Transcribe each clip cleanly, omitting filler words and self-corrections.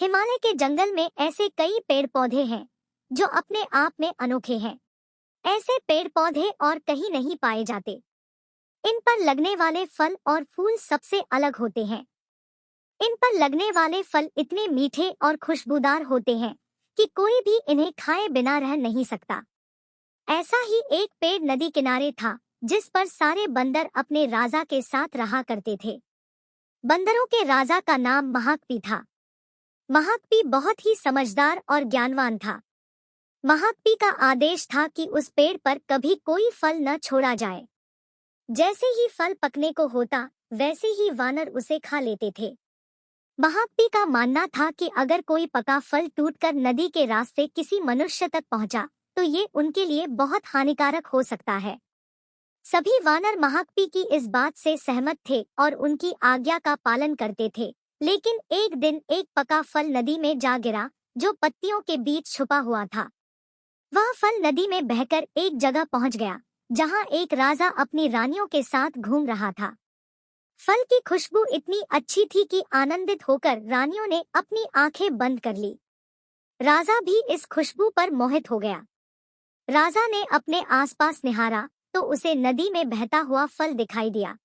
हिमालय के जंगल में ऐसे कई पेड़ पौधे हैं जो अपने आप में अनोखे हैं। ऐसे पेड़ पौधे और कहीं नहीं पाए जाते। इन पर लगने वाले फल और फूल सबसे अलग होते हैं। इन पर लगने वाले फल इतने मीठे और खुशबूदार होते हैं कि कोई भी इन्हें खाए बिना रह नहीं सकता। ऐसा ही एक पेड़ नदी किनारे था जिस पर सारे बंदर अपने राजा के साथ रहा करते थे। बंदरों के राजा का नाम महाकपी था। महाकपी बहुत ही समझदार और ज्ञानवान था। महाकपी का आदेश था कि उस पेड़ पर कभी कोई फल न छोड़ा जाए। जैसे ही फल पकने को होता वैसे ही वानर उसे खा लेते थे। महाकपी का मानना था कि अगर कोई पका फल टूटकर नदी के रास्ते किसी मनुष्य तक पहुंचा तो ये उनके लिए बहुत हानिकारक हो सकता है। सभी वानर महाकपी की इस बात से सहमत थे और उनकी आज्ञा का पालन करते थे। लेकिन एक दिन एक पका फल नदी में जा गिरा जो पत्तियों के बीच छुपा हुआ था। वह फल नदी में बहकर एक जगह पहुंच गया जहां एक राजा अपनी रानियों के साथ घूम रहा था। फल की खुशबू इतनी अच्छी थी कि आनंदित होकर रानियों ने अपनी आंखें बंद कर ली। राजा भी इस खुशबू पर मोहित हो गया। राजा ने अपने आसपास निहारा तो उसे नदी में बहता हुआ फल दिखाई दिया।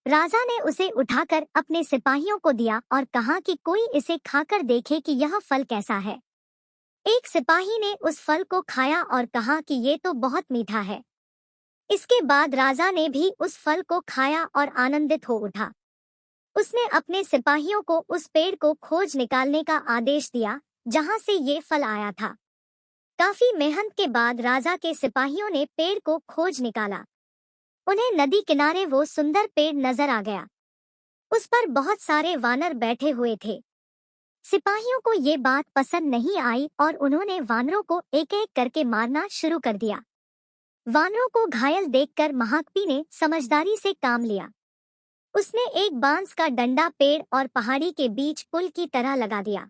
राजा ने उसे उठाकर अपने सिपाहियों को दिया और कहा कि कोई इसे खाकर देखे कि यह फल कैसा है। एक सिपाही ने उस फल को खाया और कहा कि ये तो बहुत मीठा है। इसके बाद राजा ने भी उस फल को खाया और आनंदित हो उठा। उसने अपने सिपाहियों को उस पेड़ को खोज निकालने का आदेश दिया जहां से ये फल आया था। काफी मेहनत के बाद राजा के सिपाहियों ने पेड़ को खोज निकाला। उन्हें नदी किनारे वो सुंदर पेड़ नजर आ गया। उस पर बहुत सारे वानर बैठे हुए थे। सिपाहियों को ये बात पसंद नहीं आई और उन्होंने वानरों को एक एक करके मारना शुरू कर दिया। वानरों को घायल देखकर महाकपी ने समझदारी से काम लिया। उसने एक बांस का डंडा पेड़ और पहाड़ी के बीच पुल की तरह लगा दिया।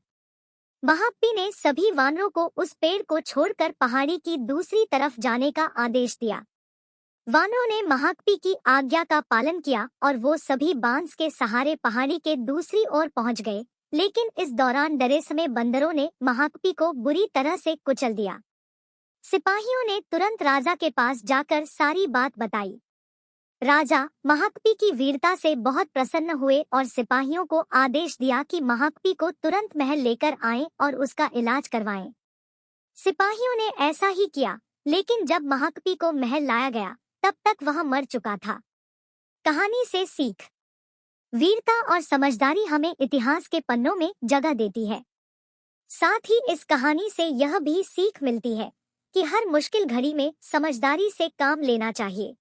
महाकपी ने सभी वानरों को उस पेड़ को छोड़कर पहाड़ी की दूसरी तरफ जाने का आदेश दिया। वानरों ने महाकपी की आज्ञा का पालन किया और वो सभी बांस के सहारे पहाड़ी के दूसरी ओर पहुंच गए। लेकिन इस दौरान डरे समय बंदरों ने महाकपी को बुरी तरह से कुचल दिया। सिपाहियों ने तुरंत राजा के पास जाकर सारी बात बताई। राजा महाकपी की वीरता से बहुत प्रसन्न हुए और सिपाहियों को आदेश दिया कि महाकपी को तुरंत महल लेकर आएं और उसका इलाज करवाएं। सिपाहियों ने ऐसा ही किया, लेकिन जब महाकपी को महल लाया गया तब तक वह मर चुका था। कहानी से सीख। वीरता और समझदारी हमें इतिहास के पन्नों में जगह देती है। साथ ही इस कहानी से यह भी सीख मिलती है कि हर मुश्किल घड़ी में समझदारी से काम लेना चाहिए।